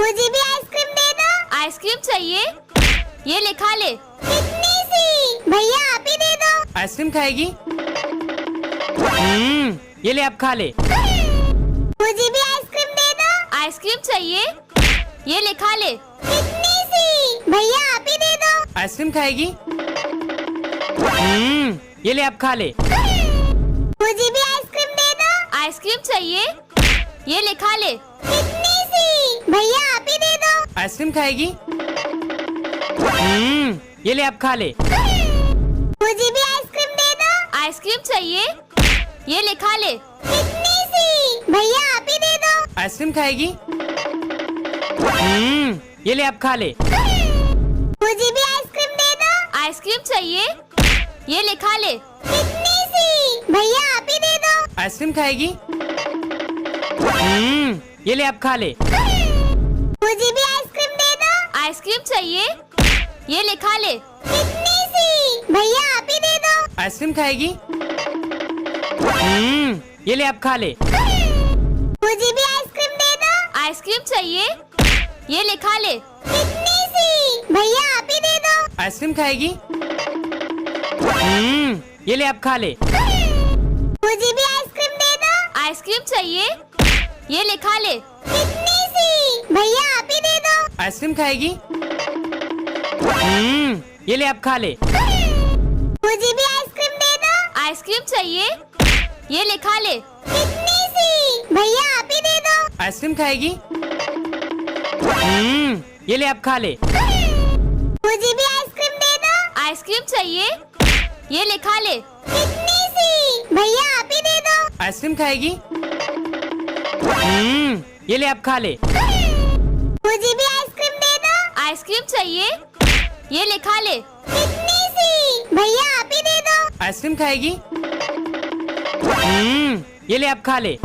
मुझे भी आइसक्रीम दे दो। आइसक्रीम चाहिए? ये ले खा ले। कितनी सी? भैया आप ही दे दो। आइसक्रीम खाएगी? ये ले आप खा ले। मुझे भी आइसक्रीम दे दो। आइसक्रीम चाहिए? ये ले खा ले। कितनी सी? भैया आप ही दे दो। आइसक्रीम खाएगी? ये ले आप खा ले। मुझे भी आइसक्रीम दे दो। आइसक्रीम चाहिए? ये ले खा ले। कितनी सी? भैया आप ही दे दो। आइसक्रीम खाएगी? ये ले आप खा ले। मुझे भी आइसक्रीम दे दो। आइसक्रीम चाहिए? ये ले खा ले। कितनी सी? भैया आप ही दे दो। आइसक्रीम खाएगी? ये ले आप खा ले। मुझे भी आइसक्रीम दे दो। आइसक्रीम चाहिए? ये ले खा ले। कितनी सी? भैया आप ही दे दो। आइसक्रीम खाएगी? ये ले आप खा ले। मुझे भी आइसक्रीम दे दो। आइसक्रीम चाहिए? ये ले खा ले। कितनी सी? भैया आप ही दे दो। आइसक्रीम खाएगी? ये ले आप खा ले। मुझे भी आइसक्रीम दे दो। आइसक्रीम चाहिए? ये ले खा ले। कितनी सी? भैया आप ही दे दो। आइसक्रीम खाएगी? ये ले आप खा ले। मुझे भी आइसक्रीम दे दो। आइसक्रीम चाहिए? ये ले खा ले। कितनी सी? भैया आप ही दे दो। आइसक्रीम खाएगी? ये ले आप खा ले। मुझे भी आइसक्रीम दे दो। आइसक्रीम चाहिए? ये ले खा ले। कितनी सी? भैया आप ही दे दो। आइसक्रीम खाएगी? ये ले आप खा ले। मुझे भी आइसक्रीम दे दो। आइसक्रीम चाहिए? ये ले खा ले। कितनी सी? भैया आप ही दे दो। आइसक्रीम खाएगी? ये ले आप खा ले। मुझे भी आइसक्रीम दे दो। आइसक्रीम चाहिए? ये ले खा ले। कितनी सी? भैया आप ही दे दो। आइसक्रीम खाएगी? ये ले आप खा ले। मुझे भी आइसक्रीम दे दो। आइसक्रीम चाहिए? ये ले खा ले। कितनी सी? भैया आप ही दे दो। आइसक्रीम खाएगी? ये ले आप खा ले।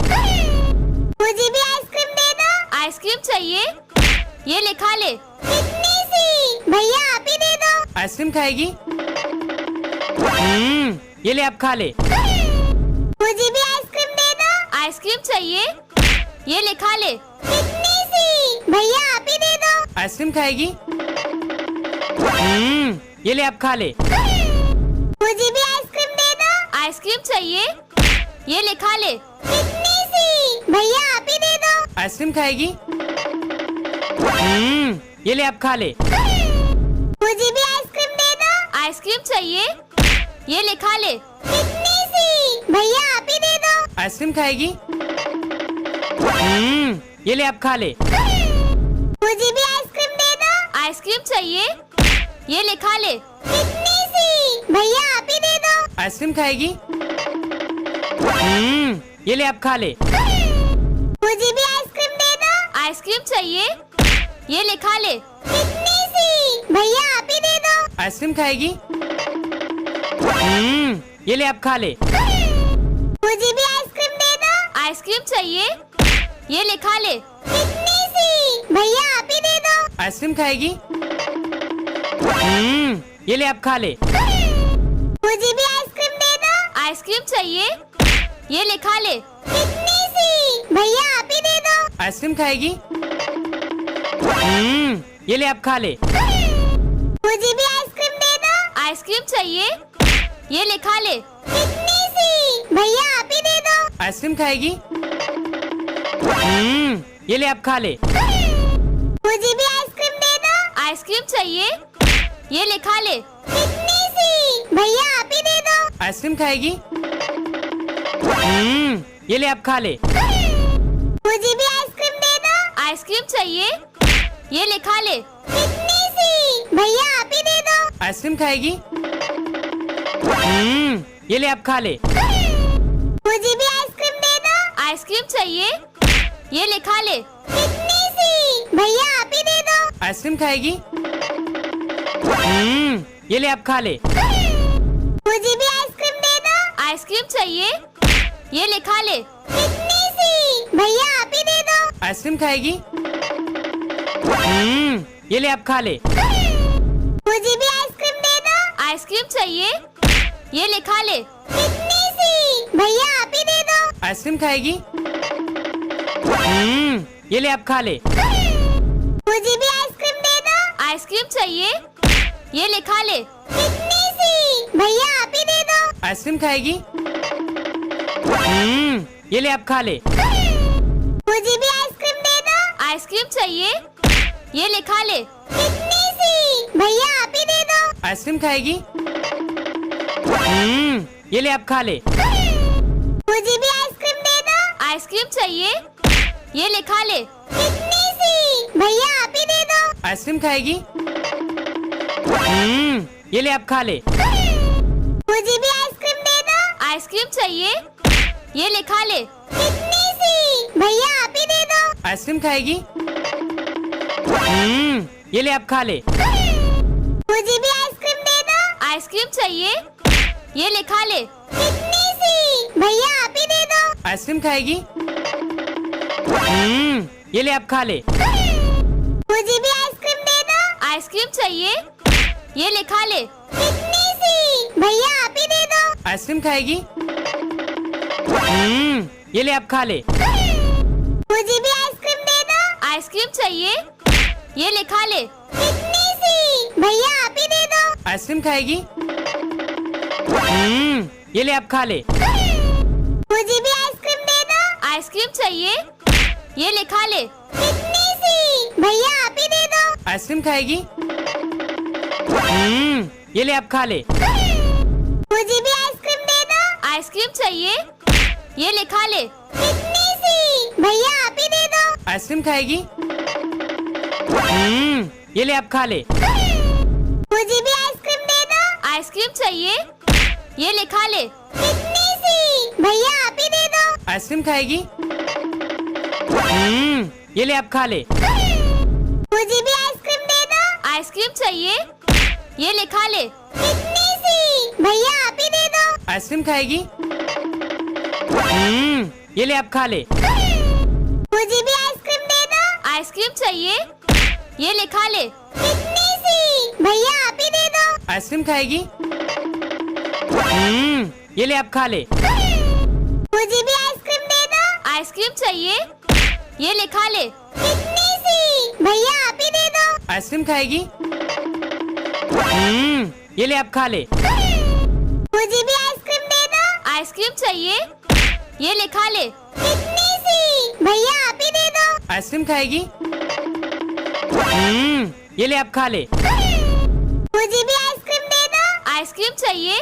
मुझे भी आइसक्रीम दे दो। आइसक्रीम चाहिए? ये ले खा ले। कितनी सी? भैया आप ही दे दो। आइसक्रीम खाएगी? ये ले आप खा ले। मुझे भी आइसक्रीम दे दो। आइसक्रीम चाहिए? ये ले खा ले। कितनी सी? भैया आप ही दे दो। आइसक्रीम खाएगी? ये ले आप खा ले। मुझे भी आइसक्रीम दे दो। आइसक्रीम चाहिए? ये ले खा ले। कितनी सी? भैया आप ही दे दो। आइसक्रीम खाएगी? ये ले आप खा ले। मुझे भी आइसक्रीम दे दो। आइसक्रीम चाहिए? ये ले खा ले। कितनी सी? भैया आप ही दे दो। आइसक्रीम खाएगी? ये ले आप खा ले। मुझे भी आइसक्रीम दे दो। आइसक्रीम चाहिए? ये ले खा ले। कितनी सी? भैया आप ही दे दो। आइसक्रीम खाएगी? ये ले आप खा ले। मुझे भी आइसक्रीम दे दो। आइसक्रीम चाहिए? ये ले खा ले। कितनी सी? भैया आप ही दे दो। आइसक्रीम खाएगी? ये ले आप खा ले। मुझे भी आइसक्रीम दे दो। आइसक्रीम चाहिए? ये ले खा ले। कितनी सी? भैया आप ही दे दो। आइसक्रीम खाएगी? ये ले आप खा ले। मुझे भी आइसक्रीम दे दो। आइसक्रीम चाहिए? ये ले खा ले। कितनी सी? भैया आप ही दे दो। आइसक्रीम खाएगी? ये ले आप खा ले। मुझे भी आइसक्रीम दे दो। आइसक्रीम चाहिए? ये ले खा ले। कितनी सी? भैया आप ही दे दो। आइसक्रीम खाएगी? ये ले आप खा ले। मुझे भी आइसक्रीम दे दो। आइसक्रीम चाहिए? ये ले खा ले। कितनी सी? भैया आप ही दे दो। आइसक्रीम खाएगी? ये ले आप खा ले। मुझे भी आइसक्रीम दे दो। आइसक्रीम चाहिए? ये ले खा ले। कितनी सी? भैया आप ही दे दो। आइसक्रीम खाएगी? ये ले आप खा ले। मुझे भी आइसक्रीम दे दो। आइसक्रीम चाहिए? ये ले खा ले। कितनी सी? भैया आप ही दे दो। आइसक्रीम खाएगी? ये ले आप खा ले। मुझे भी आइसक्रीम दे दो। आइसक्रीम चाहिए? ये ले खा ले। कितनी सी? भैया आप ही दे दो। आइसक्रीम खाएगी? ये ले आप खा ले। चाहिए? ये ले खा ले। कितनी सी? भैया आप ही दे दो। आइसक्रीम खाएगी? ये ले आप खा ले। मुझे भी आइसक्रीम दे दो। आइसक्रीम चाहिए? ये ले खा ले। कितनी सी? भैया आप ही दे दो। आइसक्रीम खाएगी? ये ले आप खा ले। मुझे भी आइसक्रीम दे दो। आइसक्रीम चाहिए? ये ले खा ले। कितनी सी? भैया आप ही दे दो। आइसक्रीम खाएगी? ये ले आप खा ले। मुझे भी आइसक्रीम दे दो। आइसक्रीम चाहिए? ये ले खा ले। कितनी सी? भैया आप ही दे दो। आइसक्रीम खाएगी? ये ले आप खा ले। मुझे भी आइसक्रीम दे दो। आइसक्रीम चाहिए? ये ले खा ले। कितनी सी? भैया आप ही दे दो। आइसक्रीम खाएगी? ये ले आप खा ले। मुझे भी आइसक्रीम दे दो। आइसक्रीम चाहिए? ये ले खा ले। कितनी सी? भैया आप ही दे दो। आइसक्रीम खाएगी? ये ले आप खा ले। मुझे भी आइसक्रीम दे दो। आइसक्रीम चाहिए? ये ले खा ले। कितनी सी? भैया आप ही दे दो। आइसक्रीम खाएगी? ये ले आप खा ले। मुझे भी आइसक्रीम दे दो। आइसक्रीम चाहिए? ये ले खा ले। कितनी सी? भैया आप ही दे दो। आइसक्रीम खाएगी? ये ले आप खा ले। मुझे भी आइसक्रीम दे दो। आइसक्रीम चाहिए? ये ले खा ले। कितनी सी? भैया आप ही दे दो। आइसक्रीम खाएगी? ये ले आप खा ले। मुझे भी आइसक्रीम दे दो। आइसक्रीम चाहिए? ये ले खा ले। कितनी सी? भैया आप ही दे दो। आइसक्रीम खाएगी? ये ले आप खा ले। मुझे भी आइसक्रीम दे दो। आइसक्रीम चाहिए? ये ले खा ले। कितनी सी? भैया आप ही दे दो। आइसक्रीम खाएगी? ये ले आप खा ले। मुझे भी आइसक्रीम दे दो। आइसक्रीम चाहिए? ये ले खा ले। कितनी सी? भैया आप ही दे दो। आइसक्रीम खाएगी? ये ले आप खा ले। मुझे भी आइसक्रीम दे दो। आइसक्रीम चाहिए? ये ले खा ले। कितनी सी? भैया आप ही दे दो। आइसक्रीम खाएगी? ये ले आप खा ले। मुझे भी आइसक्रीम दे दो। आइसक्रीम चाहिए? ये ले खा ले। कितनी सी? भैया आप ही दे दो। आइसक्रीम खाएगी? ये ले आप खा ले। मुझे भी आइसक्रीम दे दो। आइसक्रीम चाहिए? ये ले खा ले। कितनी सी? भैया आप ही दे दो। आइसक्रीम खाएगी? ये ले आप खा ले। मुझे भी आइसक्रीम दे दो। आइसक्रीम चाहिए?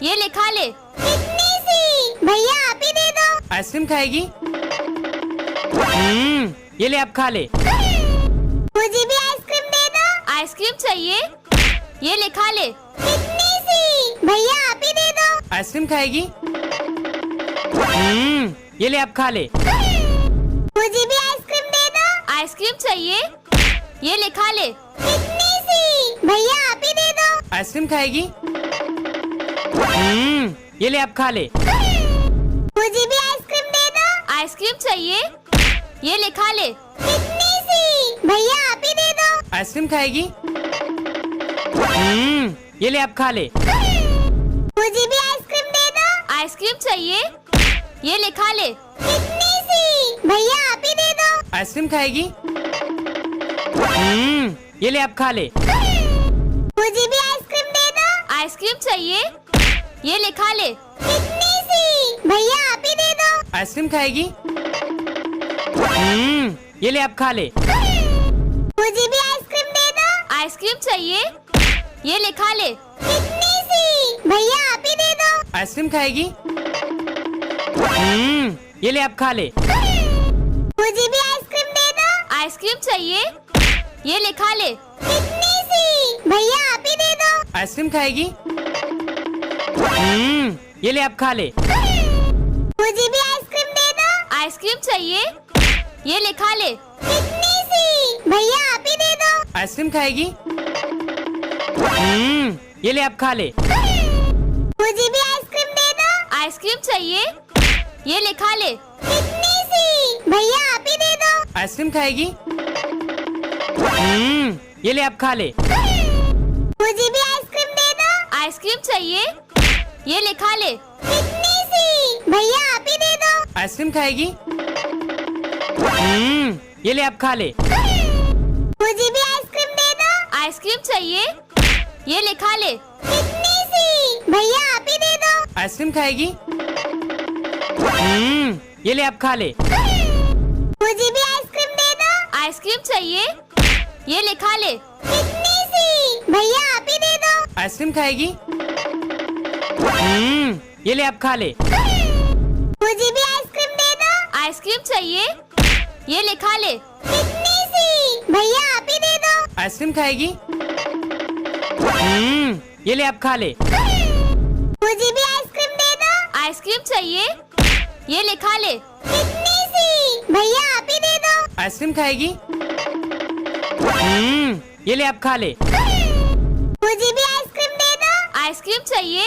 ये ले खा ले। कितनी सी? भैया आप ही दे दो। आइसक्रीम खाएगी? ये ले आप खा ले। मुझे भी आइसक्रीम दे दो। आइसक्रीम चाहिए? ये ले खा ले। कितनी सी? भैया आप ही दे दो। आइसक्रीम खाएगी? ये ले आप खा ले। मुझे भी आइसक्रीम दे दो। आइसक्रीम चाहिए? ये ले खा ले। कितनी सी? भैया आप ही दे दो। आइसक्रीम खाएगी? ये ले आप खा ले। मुझे भी आइसक्रीम दे दो। आइसक्रीम चाहिए? ये ले खा ले। कितनी सी? भैया आप ही दे दो। आइसक्रीम खाएगी? ये ले आप खा ले। मुझे भी आइसक्रीम दे दो। आइसक्रीम चाहिए? ये ले खा ले। कितनी सी? भैया आप ही दे दो। आइसक्रीम खाएगी? ये ले आप खा ले। मुझे भी आइसक्रीम दे दो। आइसक्रीम चाहिए? ये ले खा ले। कितनी सी? भैया आप ही दे दो। आइसक्रीम खाएगी? ये ले आप खा ले। मुझे भी आइसक्रीम दे दो। आइसक्रीम चाहिए? ये ले खा ले। कितनी सी? भैया आप ही दे दो। आइसक्रीम खाएगी? ये ले आप खा ले। मुझे भी आइसक्रीम दे दो। आइसक्रीम चाहिए? ये ले खा ले। कितनी सी? भैया आप ही दे दो। आइसक्रीम खाएगी? ये ले आप खा ले। मुझे भी आइसक्रीम दे दो। आइसक्रीम चाहिए? ये ले खा ले। कितनी सी? भैया आप ही दे दो। आइसक्रीम खाएगी? ये ले आप खा ले। मुझे भी आइसक्रीम दे दो। आइसक्रीम चाहिए? ये ले खा ले। कितनी सी? भैया आप ही दे दो। आइसक्रीम खाएगी? ये ले आप खा ले। मुझे भी आइसक्रीम दे दो। आइसक्रीम चाहिए? ये ले खा ले। कितनी सी? भैया आप ही दे दो। आइसक्रीम खाएगी? ये ले अब खा ले। मुझे भी आइसक्रीम दे दो। आइसक्रीम चाहिए? ये ले खा ले। कितनी सी? भैया आप ही दे दो। आइसक्रीम खाएगी? ये ले अब खा ले। मुझे भी आइसक्रीम दे दो। आइसक्रीम चाहिए? ये ले खा ले। कितनी सी? भैया आप ही दे दो। आइसक्रीम खाएगी? ये ले अब खा ले। मुझे भी आइसक्रीम दे दो। आइसक्रीम चाहिए? ये ले खा ले। कितनी सी? भैया आप ही दे दो। आइसक्रीम खाएगी? ये ले अब खा ले। मुझे भी आइसक्रीम दे दो। आइसक्रीम चाहिए?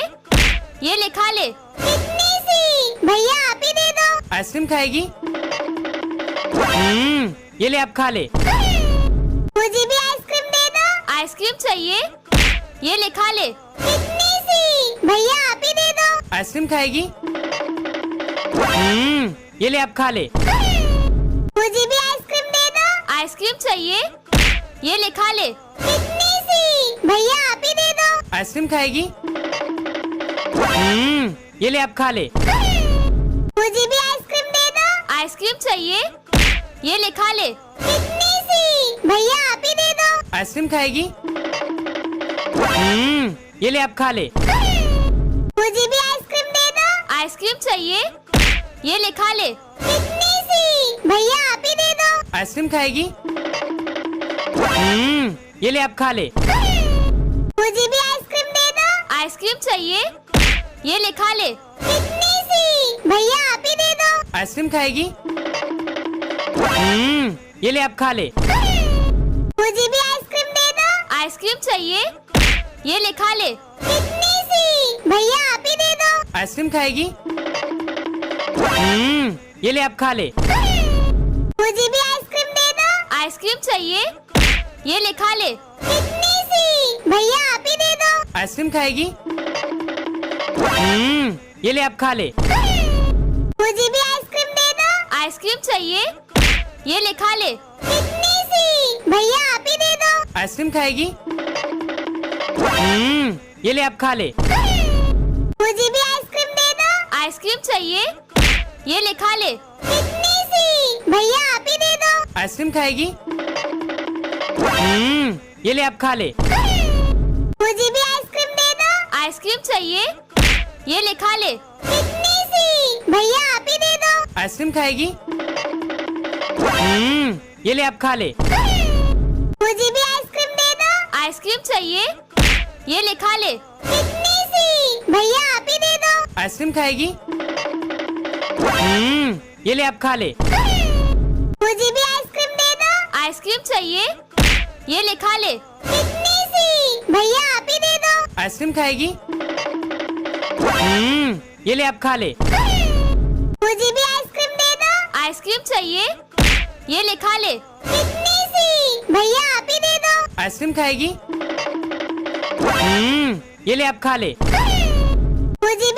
ये ले खा ले। कितनी सी? भैया आप ही दे दो। आइसक्रीम खाएगी? ये ले अब खा ले। मुझे भी आइसक्रीम दे दो। आइसक्रीम चाहिए? ये ले खा ले। कितनी सी? भैया आप ही दे दो। आइसक्रीम खाएगी? ये ले अब खा ले। मुझे भी आइसक्रीम दे दो। आइसक्रीम चाहिए? ये ले खा ले। कितनी सी? भैया आप ही दे दो। आइसक्रीम खाएगी? ये ले अब खा ले। मुझे भी आइसक्रीम दे दो। आइसक्रीम चाहिए? ये ले खा ले। कितनी सी? भैया आप ही दे दो। आइसक्रीम खाएगी? ये ले अब खा ले। मुझे भी आइसक्रीम दे दो। आइसक्रीम चाहिए? ये ले खा ले। कितनी सी? भैया आप ही दे दो। आइसक्रीम खाएगी? ये ले अब खा ले। मुझे भी आइसक्रीम दे दो। आइसक्रीम चाहिए? ये ले खा ले। कितनी सी? भैया आप ही दे दो। आइसक्रीम खाएगी? ये ले अब खा ले। मुझे भी आइसक्रीम दे दो। आइसक्रीम चाहिए? ये ले खा ले। कितनी सी? भैया आप ही दे दो। आइसक्रीम खाएगी? ये ले अब खा ले। मुझे भी आइसक्रीम दे दो। आइसक्रीम चाहिए? ये ले खा ले। कितनी सी? भैया आप ही दे दो। आइसक्रीम खाएगी? ये ले अब खा ले। मुझे भी आइसक्रीम दे दो। आइसक्रीम चाहिए? ये ले खा ले। कितनी सी? भैया आप ही दे दो। आइसक्रीम खाएगी? ये ले अब खा ले। मुझे भी आइसक्रीम दे दो। आइसक्रीम चाहिए? ये ले खा ले। कितनी सी? भैया आप ही दे दो। आइसक्रीम खाएगी? ये ले अब खा ले। मुझे भी आइसक्रीम दे दो। आइसक्रीम चाहिए? ये ले खा ले। कितनी सी? भैया आप ही दे दो। आइसक्रीम खाएगी? ये ले अब खा ले। मुझे भी आइसक्रीम दे दो। आइसक्रीम चाहिए? ये ले खा ले। कितनी सी? भैया आप ही दे दो। आइसक्रीम खाएगी? ये ले अब खा ले। मुझे भी आइसक्रीम दे दो। आइसक्रीम चाहिए? ये ले खा ले। कितनी सी? भैया आप ही दे दो। आइसक्रीम खाएगी? ये ले अब खा ले। मुझे भी आइसक्रीम दे दो। आइसक्रीम चाहिए? ये ले खा ले। कितनी सी? भैया आप ही दे दो। आइसक्रीम खाएगी? ये ले अब खा ले। मुझे भी आइसक्रीम दे दो। आइसक्रीम चाहिए? ये ले खा ले। कितनी सी? भैया आप ही दे दो। आइसक्रीम खाएगी? ये ले अब खा ले। मुझे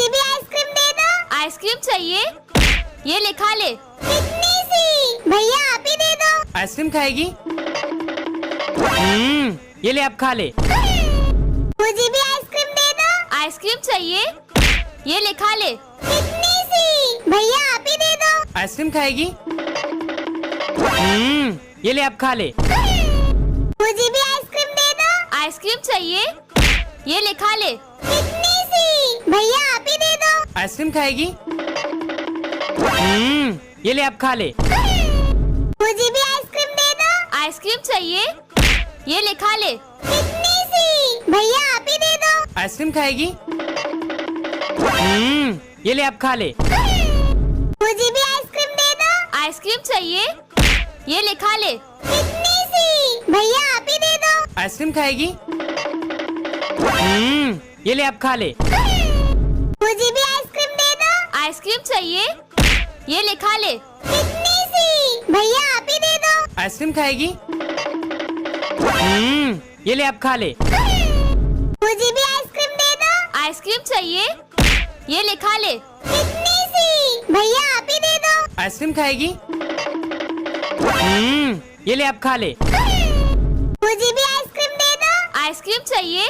भी आइसक्रीम दे दो। आइसक्रीम चाहिए? ये ले खा ले। कितनी सी? भैया आप ही दे दो। आइसक्रीम खाएगी? ये ले अब खा ले। मुझे भी आइसक्रीम दे दो। आइसक्रीम चाहिए? ये ले खा ले। कितनी सी? भैया आप ही दे दो। आइसक्रीम खाएगी? ये ले अब खा ले। मुझे भी आइसक्रीम दे दो। आइसक्रीम चाहिए? ये ले खा ले। कितनी सी? भैया आप ही दे दो। आइसक्रीम खाएगी? ये ले अब खा ले। मुझे भी आइसक्रीम दे दो। आइसक्रीम चाहिए? ये ले खा ले। कितनी सी? भैया आप ही दे दो। आइसक्रीम खाएगी? ये ले अब खा ले। मुझे भी आइसक्रीम दे दो। आइसक्रीम चाहिए? ये ले खा ले। कितनी सी? भैया आप ही दे दो। आइसक्रीम खाएगी? ये ले अब खा ले। मुझे भी आइसक्रीम दे दो। आइसक्रीम चाहिए? ये ले खा ले। कितनी सी? भैया आप ही दे दो। आइसक्रीम खाएगी? ये ले अब खा ले। मुझे भी आइसक्रीम दे दो। आइसक्रीम चाहिए? ये ले खा ले। इतनी सी भैया आप ही दे दो। आइसक्रीम खाएगी? ये ले आप खा ले। मुझे भी आइसक्रीम दे दो। आइसक्रीम चाहिए?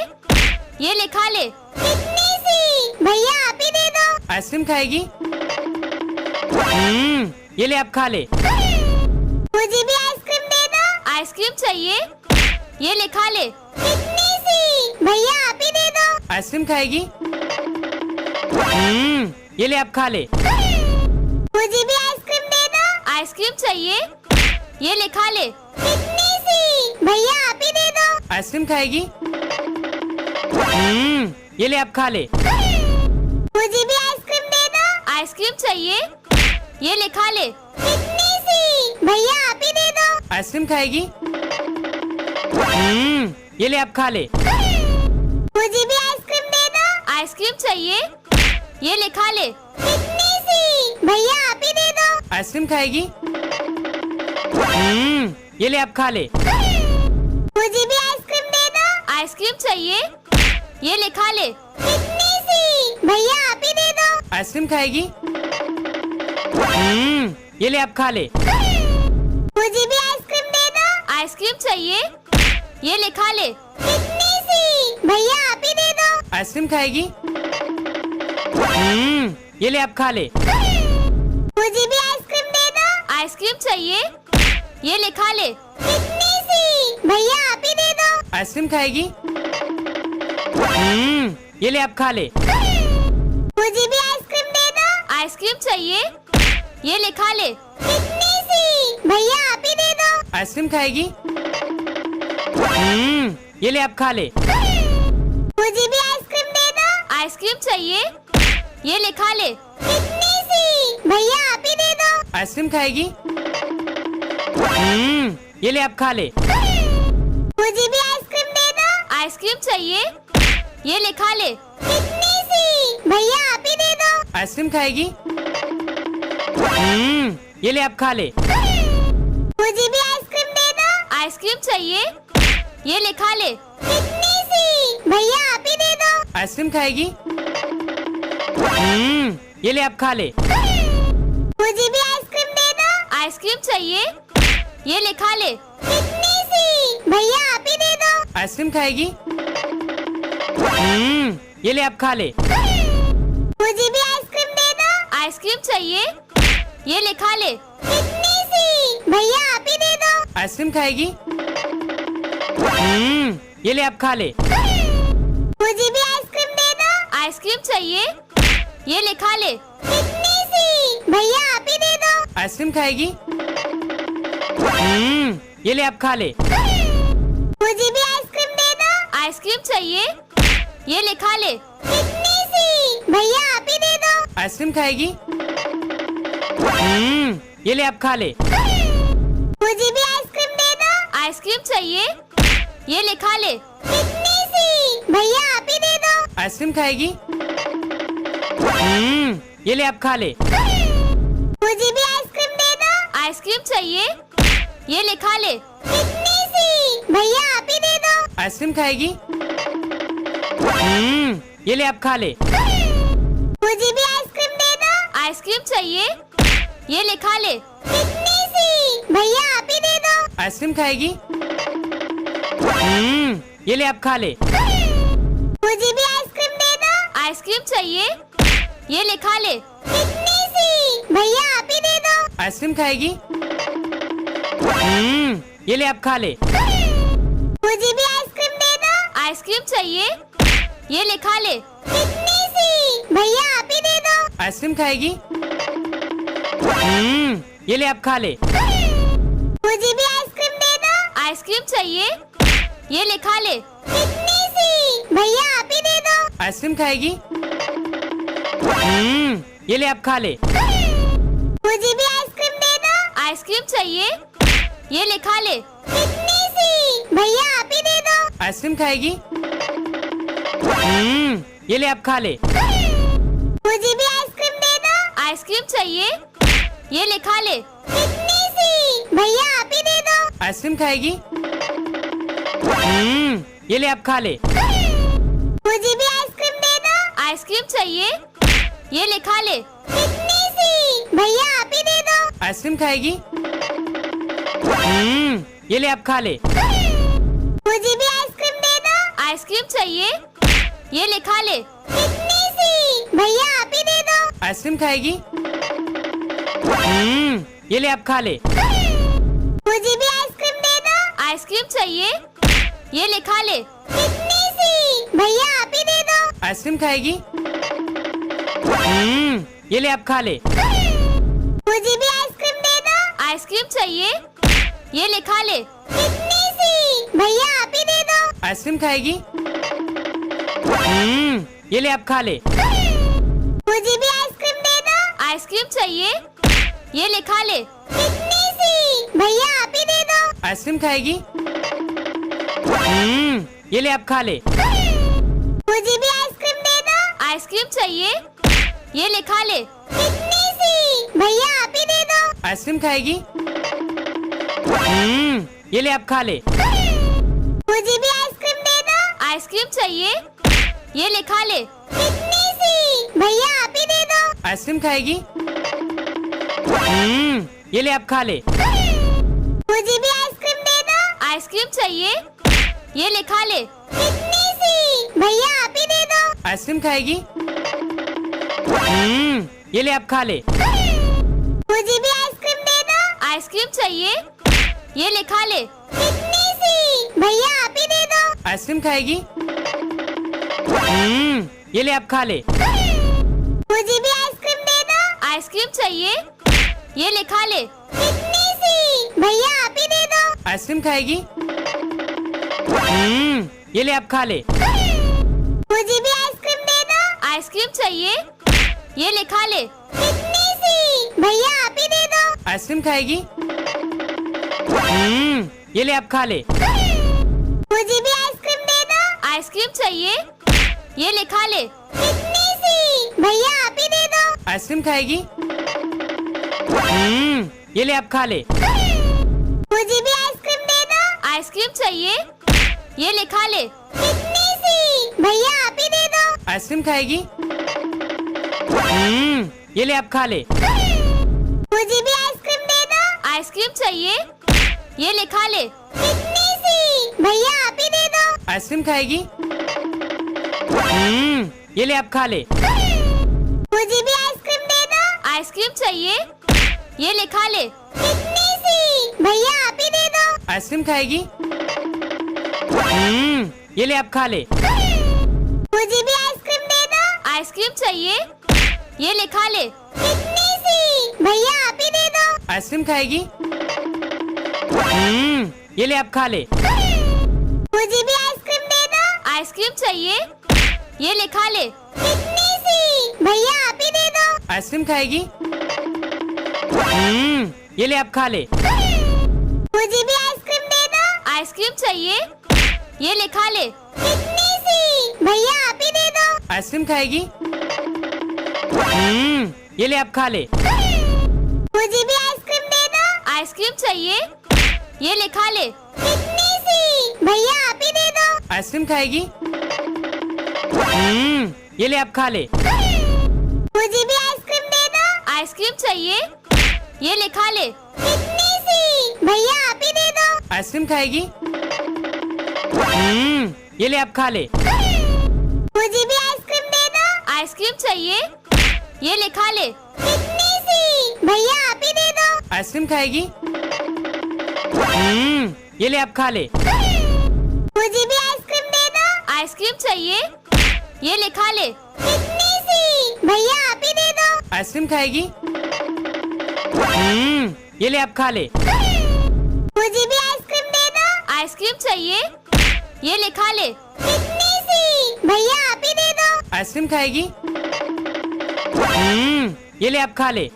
ये ले खा ले। इतनी सी भैया आप ही दे दो। आइसक्रीम खाएगी? ये ले आप खा ले। मुझे भी आइसक्रीम दे दो। आइसक्रीम चाहिए? ये ले खा ले। इतनी सी भैया आप ही दे दो। आइसक्रीम खाएगी? ये ले आप खा ले। मुझे भी आइसक्रीम दे दो। आइसक्रीम चाहिए? ये ले खा ले। इतनी सी भैया आप ही दे दो। आइसक्रीम खाएगी? ये ले आप खा ले। मुझे भी आइसक्रीम दे दो। आइसक्रीम चाहिए? ये ले खा ले। इतनी सी भैया आप ही दे दो। आइसक्रीम खाएगी? ये ले आप खा ले। मुझे भी आइसक्रीम दे दो। आइसक्रीम चाहिए? ये ले खा ले। इतनी सी भैया आप ही दे दो। आइसक्रीम खाएगी? ये ले आप खा ले। मुझे भी आइसक्रीम दे दो। आइसक्रीम चाहिए? ये ले खा ले। इतनी सी भैया आप ही दे दो। आइसक्रीम खाएगी? ये ले आप खा ले। मुझे भी आइसक्रीम दे दो। आइसक्रीम चाहिए? ये ले खा ले। इतनी सी भैया आप ही दे दो। आइसक्रीम खाएगी? ये ले आप खा ले। मुझे भी आइसक्रीम दे दो। आइसक्रीम चाहिए? ये ले खा ले। इतनी सी भैया आप ही दे दो। आइसक्रीम खाएगी? ये ले आप खा ले। मुझे भी आइसक्रीम दे दो। आइसक्रीम चाहिए? ये ले खा ले। इतनी सी भैया आप ही दे दो। आइसक्रीम खाएगी? ये ले आप खा ले। मुझे भी आइसक्रीम दे दो। आइसक्रीम चाहिए? ये ले खा ले। इतनी सी भैया आप ही दे दो। आइसक्रीम खाएगी? ये ले आप खा ले। मुझे भी आइसक्रीम दे दो। आइसक्रीम चाहिए? ये ले खा ले। इतनी सी भैया आप ही दे दो। आइसक्रीम खाएगी? ये ले आप खा ले। मुझे भी आइसक्रीम दे दो। आइसक्रीम चाहिए? ये ले खा ले। इतनी सी भैया आप ही दे दो। आइसक्रीम खाएगी? ये ले आप खा ले। मुझे भी आइसक्रीम दे दो। आइसक्रीम चाहिए? ये ले खा ले। इतनी सी भैया आप ही दे दो। आइसक्रीम खाएगी? ये ले आप खा ले। मुझे भी आइसक्रीम दे दो। आइसक्रीम चाहिए? ये ले खा ले। इतनी सी भैया आप ही दे दो। आइसक्रीम खाएगी? ये ले आप खा ले। मुझे भी आइसक्रीम दे दो। आइसक्रीम चाहिए? ये ले खा ले। इतनी सी भैया आप ही दे दो। आइसक्रीम खाएगी? ये ले आप खा ले। मुझे भी आइसक्रीम दे दो। आइसक्रीम चाहिए? ये ले खा ले। इतनी सी भैया आप ही दे दो। आइसक्रीम खाएगी? ये ले आप खा ले। मुझे भी आइसक्रीम दे दो। आइसक्रीम चाहिए? ये ले खा ले। इतनी सी भैया आप ही दे दो। आइसक्रीम खाएगी? ये ले आप खा ले। मुझे भी आइसक्रीम दे दो। आइसक्रीम चाहिए? ये ले खा ले। इतनी सी भैया आप ही दे दो। आइसक्रीम खाएगी? ये ले आप खा ले। मुझे भी आइसक्रीम दे दो। आइसक्रीम चाहिए? ये ले खा ले। इतनी सी भैया आप ही दे दो। आइसक्रीम खाएगी? ये ले आप खा ले। मुझे भी आइसक्रीम दे दो। आइसक्रीम चाहिए? ये ले खा ले। इतनी सी भैया आप ही दे दो। आइसक्रीम खाएगी? ये ले आप खा ले। मुझे भी आइसक्रीम दे दो। आइसक्रीम चाहिए? ये ले खा ले। इतनी सी भैया आप ही दे दो। आइसक्रीम खाएगी? ये ले आप खा ले। मुझे भी आइसक्रीम दे दो। आइसक्रीम चाहिए? ये ले खा ले। इतनी सी भैया आप ही दे दो। आइसक्रीम खाएगी? ये ले आप खा ले। मुझे भी आइसक्रीम दे दो। आइसक्रीम चाहिए? ये ले खा ले। इतनी सी भैया आप ही दे दो। आइसक्रीम खाएगी? ये ले आप खा ले। मुझे भी आइसक्रीम दे दो। आइसक्रीम चाहिए? ये ले खा ले। इतनी सी भैया आप ही दे दो। आइसक्रीम खाएगी? ये ले आप खा ले। मुझे भी आइसक्रीम दे दो। आइसक्रीम चाहिए? ये ले खा ले। इतनी सी भैया आप ही दे दो। आइसक्रीम खाएगी? ये ले आप खा ले। मुझे भी आइसक्रीम दे दो। आइसक्रीम चाहिए? ये ले खा ले। इतनी सी भैया आप ही दे दो। आइसक्रीम खाएगी? ये ले आप खा ले। मुझे भी आइसक्रीम दे दो। आइसक्रीम चाहिए? ये ले खा ले। इतनी सी भैया आप ही दे दो। आइसक्रीम खाएगी? ये ले आप खा ले। मुझे भी आइसक्रीम दे दो। आइसक्रीम चाहिए? ये ले खा ले। इतनी सी भैया आप ही दे दो। आइसक्रीम खाएगी? ये ले आप खा ले। मुझे भी आइसक्रीम दे दो। आइसक्रीम चाहिए? ये ले खा ले। इतनी सी भैया आप ही दे दो। आइसक्रीम खाएगी? ये ले आप खा ले। मुझे भी आइसक्रीम दे दो। आइसक्रीम चाहिए? ये ले खा ले। इतनी सी भैया आप ही दे दो। आइसक्रीम खाएगी? ये ले आप खा ले। मुझे भी आइसक्रीम दे दो। आइसक्रीम चाहिए? ये ले खा ले। इतनी सी भैया आप ही दे दो। आइसक्रीम खाएगी? ये ले आप खा ले। मुझे भी आइसक्रीम दे दो। आइसक्रीम चाहिए? ये ले खा ले। इतनी सी भैया आप ही दे दो। आइसक्रीम खाएगी? ये ले आप खा ले। मुझे भी आइसक्रीम दे दो। आइसक्रीम चाहिए? ये ले खा ले। इतनी सी भैया आप ही दे दो। आइसक्रीम खाएगी? ये ले आप खा ले। मुझे भी आइसक्रीम दे दो। आइसक्रीम चाहिए? ये ले खा ले। इतनी सी भैया आप ही दे दो। आइसक्रीम खाएगी? ये ले आप खा ले। मुझे भी आइसक्रीम दे दो। आइसक्रीम चाहिए? ये ले खा ले। इतनी सी भैया आप ही दे दो। आइसक्रीम खाएगी? ये ले आप खा ले। मुझे भी आइसक्रीम दे दो। आइसक्रीम चाहिए? ये ले खा ले। इतनी सी भैया आप ही दे दो। आइसक्रीम खाएगी? ये ले आप खा ले। मुझे भी आइसक्रीम दे दो। आइसक्रीम चाहिए? ये ले खा ले। इतनी सी भैया आप ही दे दो। आइसक्रीम खाएगी? ये ले आप खा ले। मुझे भी आइसक्रीम दे दो। आइसक्रीम चाहिए? ये ले खा ले। इतनी सी भैया आप ही दे दो। आइसक्रीम खाएगी? ये ले आप खा ले। मुझे भी आइसक्रीम दे दो। आइसक्रीम चाहिए? ये ले खा ले। इतनी सी भैया आप ही दे दो। आइसक्रीम खाएगी? ये ले आप खा ले। मुझे भी आइसक्रीम दे दो। आइसक्रीम चाहिए? ये ले खा ले। इतनी सी भैया आप ही दे दो। आइसक्रीम खाएगी? ये ले आप खा ले। मुझे भी आइसक्रीम दे दो। आइसक्रीम चाहिए? ये ले खा ले। इतनी सी भैया आप ही दे दो। आइसक्रीम खाएगी? ये ले आप खा ले। मुझे भी आइसक्रीम दे दो। आइसक्रीम चाहिए? ये ले खा ले। इतनी सी भैया आप ही दे दो। आइसक्रीम खाएगी? ये ले आप खा ले। मुझे भी आइसक्रीम दे दो। आइसक्रीम चाहिए? ये ले खा ले। इतनी सी भैया आप ही दे दो। आइसक्रीम खाएगी? ये ले आप खा ले। मुझे भी आइसक्रीम दे दो। आइसक्रीम चाहिए? ये ले खा ले। इतनी सी भैया आप ही दे दो। आइसक्रीम खाएगी? ये ले आप खा ले। मुझे भी आइसक्रीम दे दो। आइसक्रीम चाहिए? ये ले खा ले। इतनी सी भैया आप ही दे दो। आइसक्रीम खाएगी? ये ले आप खा ले। मुझे भी आइसक्रीम दे दो। आइसक्रीम चाहिए? ये ले खा ले। इतनी सी भैया आप ही दे दो। आइसक्रीम खाएगी? ये ले आप खा ले। मुझे भी आइसक्रीम दे दो। आइसक्रीम चाहिए? ये ले खा ले। इतनी सी भैया आप ही दे दो। आइसक्रीम खाएगी? ये ले आप खा ले।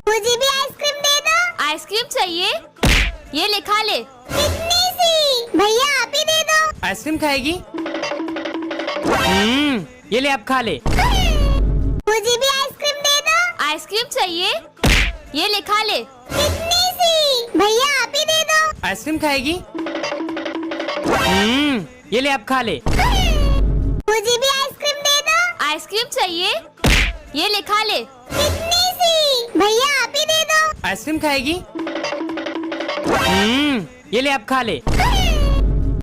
मुझे भी आइसक्रीम दे दो। आइसक्रीम चाहिए? ये ले खा ले। इतनी सी भैया आप ही दे दो। आइसक्रीम खाएगी? ये ले आप खा ले। मुझे भी आइसक्रीम दे दो। आइसक्रीम चाहिए? ये ले खा ले। इतनी सी भैया आप ही दे दो। आइसक्रीम खाएगी? ये ले आप खा ले। मुझे भी आइसक्रीम दे दो। आइसक्रीम चाहिए? ये ले खा ले। कितनी सी? भैया आप ही दे दो। आइसक्रीम खाएगी? ये ले आप खा ले।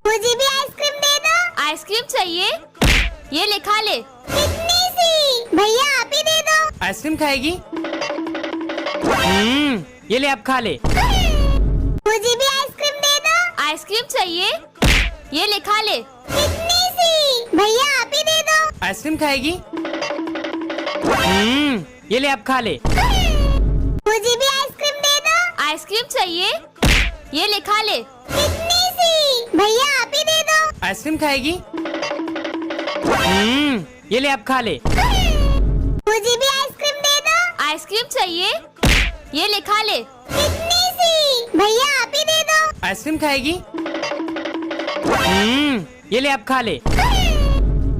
मुझे भी आइसक्रीम दे दो। आइसक्रीम चाहिए? ये ले खा ले। कितनी सी? भैया आप ही दे दो। आइसक्रीम खाएगी? ये ले आप खा ले। मुझे भी आइसक्रीम दे दो। आइसक्रीम चाहिए? ये ले खा ले। कितनी सी? भैया आप ही दे दो। आइसक्रीम खाएगी? ये ले आप खा ले। मुझे भी आइसक्रीम दे दो। आइसक्रीम चाहिए? ये ले खा ले। कितनी सी? भैया आप ही दे दो। आइसक्रीम खाएगी? ये ले आप खा ले। मुझे भी आइसक्रीम दे दो। आइसक्रीम चाहिए? ये ले खा ले। कितनी सी? भैया आप ही दे दो। आइसक्रीम खाएगी? ये ले आप खा ले।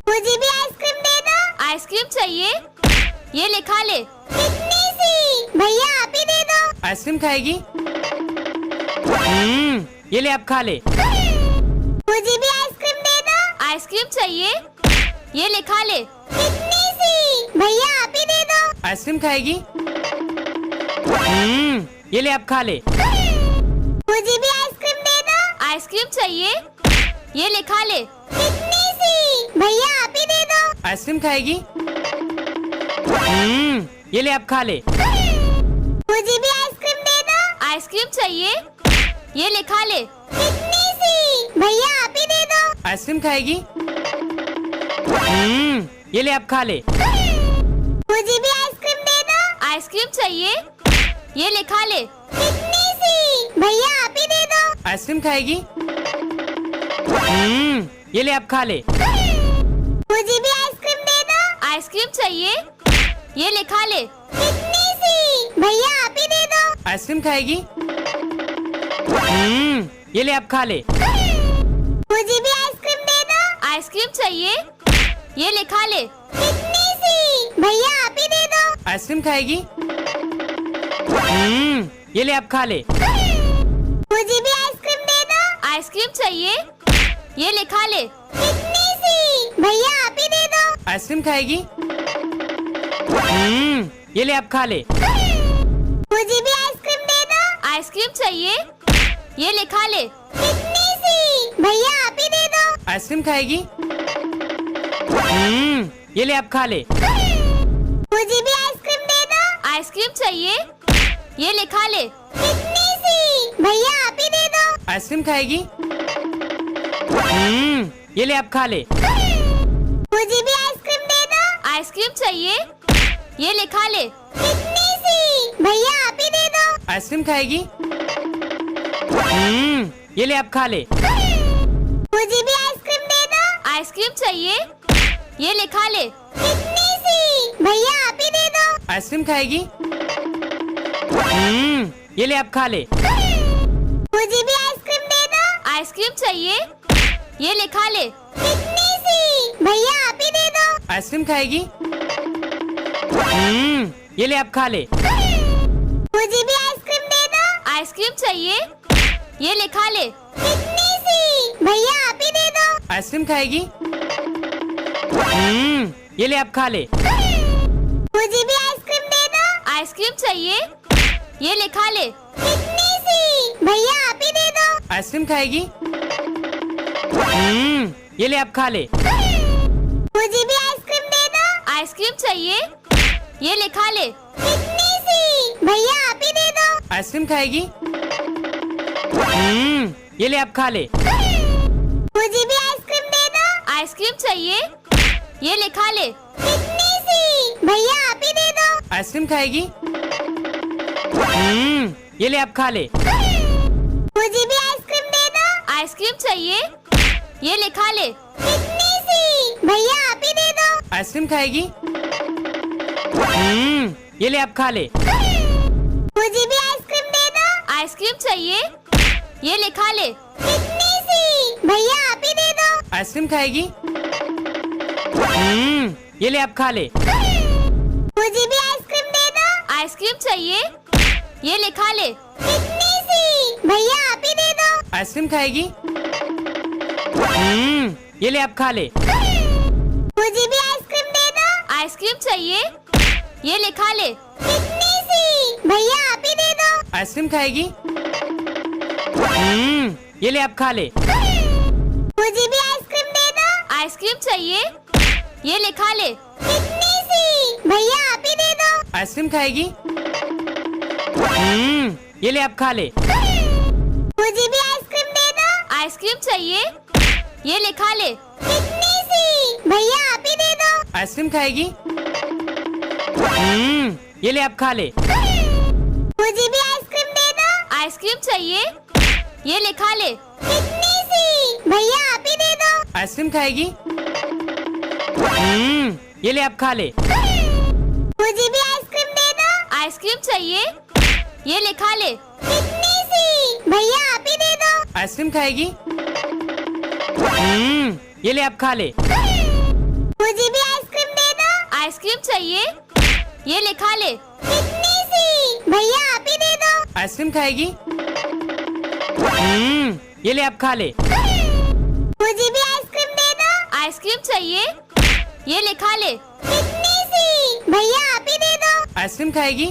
मुझे भी आइसक्रीम दे दो। आइसक्रीम चाहिए? ये ले खा ले। कितनी सी? भैया आप ही दे दो। आइसक्रीम खाएगी? ये ले आप खा ले। मुझे भी आइसक्रीम दे दो। आइसक्रीम चाहिए? ये ले खा ले। कितनी सी? भैया आप ही दे दो। आइसक्रीम खाएगी? ये ले आप खा ले। मुझे भी आइसक्रीम दे दो। आइसक्रीम चाहिए? ये ले खा ले। कितनी सी? भैया आप ही दे दो। आइसक्रीम खाएगी? ये ले आप खा ले। मुझे भी आइसक्रीम दे दो। आइसक्रीम चाहिए? ये ले खा ले। कितनी सी? भैया आप ही दे दो। आइसक्रीम खाएगी? ये ले आप खा ले। मुझे भी आइसक्रीम दे दो। आइसक्रीम चाहिए? ये ले खा ले। कितनी सी? भैया आप ही दे दो। आइसक्रीम खाएगी? ये ले आप खा ले। मुझे भी आइसक्रीम दे दो। आइसक्रीम चाहिए? ये ले खा ले। कितनी सी? भैया आप ही दे दो। आइसक्रीम खाएगी? ये ले आप खा ले। मुझे भी आइसक्रीम दे दो। आइसक्रीम चाहिए? ये ले खा ले। कितनी सी? भैया आप ही दे दो। आइसक्रीम खाएगी? ये ले आप खा ले। मुझे भी आइसक्रीम दे दो। आइसक्रीम चाहिए? ये ले खा ले। कितनी सी? भैया आप ही दे दो। आइसक्रीम खाएगी? ये ले आप खा ले। मुझे भी आइसक्रीम दे दो। आइसक्रीम चाहिए? ये ले खा ले। कितनी सी? भैया आप ही दे दो। आइसक्रीम खाएगी? ये ले आप खा ले। मुझे भी आइसक्रीम दे दो। आइसक्रीम चाहिए? ये ले खा ले। कितनी सी? भैया आप ही दे दो। आइसक्रीम खाएगी? ये ले आप खा ले। मुझे भी आइसक्रीम दे दो। आइसक्रीम चाहिए? ये ले खा ले। कितनी सी? भैया आप ही दे दो। आइसक्रीम खाएगी? ये ले आप खा ले। मुझे भी आइसक्रीम दे दो। आइसक्रीम चाहिए? ये ले खा ले। कितनी सी? भैया आप ही दे दो। आइसक्रीम खाएगी? ये ले आप खा ले। मुझे भी आइसक्रीम दे दो। आइसक्रीम चाहिए? ये ले खा ले। कितनी सी? भैया आप ही दे दो। आइसक्रीम खाएगी? ये ले आप खा ले। मुझे भी आइसक्रीम दे दो। आइसक्रीम चाहिए? ये ले खा ले। कितनी सी? भैया आप ही दे दो। आइसक्रीम खाएगी? ये ले आप खा ले। मुझे भी आइसक्रीम दे दो। आइसक्रीम चाहिए? ये ले खा ले। कितनी सी? भैया आप ही दे दो। आइसक्रीम खाएगी? ये ले आप खा ले। मुझे भी आइसक्रीम दे दो। आइसक्रीम चाहिए? ये ले खा ले। कितनी सी? भैया आप ही दे दो। आइसक्रीम खाएगी? ये ले आप खा ले। मुझे भी आइसक्रीम दे दो। आइसक्रीम चाहिए? ये ले खा ले। कितनी सी? भैया आप ही दे दो। आइसक्रीम खाएगी? ये ले आप खा ले। मुझे भी आइसक्रीम दे दो। आइसक्रीम चाहिए? ये ले खा ले। कितनी सी? भैया आप ही दे दो। आइसक्रीम खाएगी? ये ले आप खा ले। मुझे भी आइसक्रीम दे दो। आइसक्रीम चाहिए? ये ले खा ले। कितनी सी? भैया आप ही दे दो। आइसक्रीम खाएगी? ये ले आप खा ले। मुझे भी आइसक्रीम दे दो। आइसक्रीम चाहिए? ये ले खा ले। कितनी सी? भैया आप ही दे दो। आइसक्रीम खाएगी? ये ले आप खा ले। मुझे भी आइसक्रीम दे दो। आइसक्रीम चाहिए? ये ले खा ले। कितनी सी? भैया आप ही दे दो। आइसक्रीम खाएगी? ये ले अब खा ले। मुझे भी आइसक्रीम दे दो। आइसक्रीम चाहिए? ये ले खा ले। कितनी सी? भैया आप ही दे दो। आइसक्रीम खाएगी? ये ले अब खा ले। मुझे भी आइसक्रीम दे दो। आइसक्रीम चाहिए? ये ले खा ले। कितनी सी? भैया आप ही दे दो। आइसक्रीम खाएगी? ये ले अब खा ले। मुझे भी आइसक्रीम दे दो। आइसक्रीम चाहिए? ये ले खा ले। कितनी सी? भैया आप ही दे दो। आइसक्रीम खाएगी? ये ले अब खा ले। मुझे भी आइसक्रीम दे दो। आइसक्रीम चाहिए? ये ले खा ले। कितनी सी? भैया आप ही दे दो। आइसक्रीम खाएगी? ये ले अब खा ले। मुझे भी आइसक्रीम दे दो। आइसक्रीम चाहिए? ये ले खा ले। कितनी सी? भैया आप ही दे दो। आइसक्रीम खाएगी? ये ले अब खा ले। मुझे भी आइसक्रीम दे दो। आइसक्रीम चाहिए? ये ले खा ले। कितनी सी? भैया आप ही दे दो। आइसक्रीम खाएगी?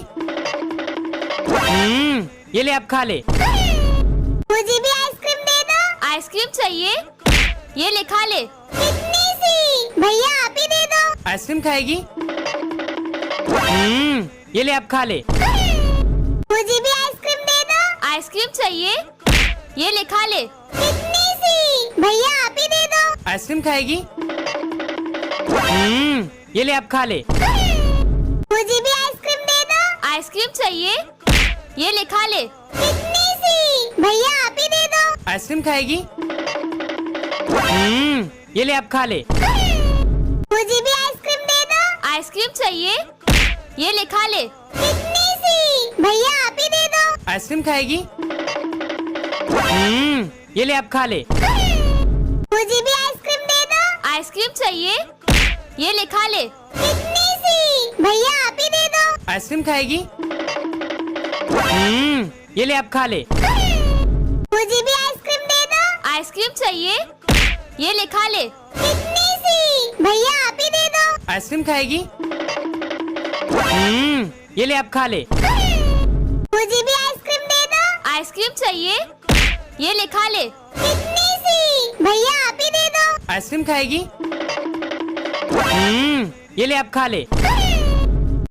ये ले अब खा ले। मुझे भी आइसक्रीम दे दो। आइसक्रीम चाहिए? ये ले खा ले। कितनी सी? भैया आप ही दे दो। आइसक्रीम खाएगी? ये ले अब खा ले। मुझे भी आइसक्रीम दे दो। आइसक्रीम चाहिए? ये ले खा ले। कितनी सी? भैया आप ही दे दो। आइसक्रीम खाएगी? ये ले अब खा ले। मुझे भी आइसक्रीम दे दो। आइसक्रीम चाहिए? ये ले खा ले। कितनी सी? भैया आप ही दे दो। आइसक्रीम खाएगी? ये ले अब खा ले। मुझे भी आइसक्रीम दे दो। आइसक्रीम चाहिए? ये ले खा ले। कितनी सी? भैया आप ही दे दो। आइसक्रीम खाएगी? ये ले अब खा ले। मुझे भी आइसक्रीम दे दो। आइसक्रीम चाहिए? ये ले खा ले। कितनी सी? भैया आप ही दे दो। आइसक्रीम खाएगी? ये ले अब खा ले। मुझे भी आइसक्रीम दे दो। आइसक्रीम चाहिए? ये ले खा ले। कितनी सी? भैया आप ही दे दो। आइसक्रीम खाएगी? ये ले अब खा ले। मुझे भी आइसक्रीम दे दो। आइसक्रीम चाहिए? ये ले खा ले। कितनी सी? भैया आप ही दे दो। आइसक्रीम खाएगी? ये ले अब खा ले।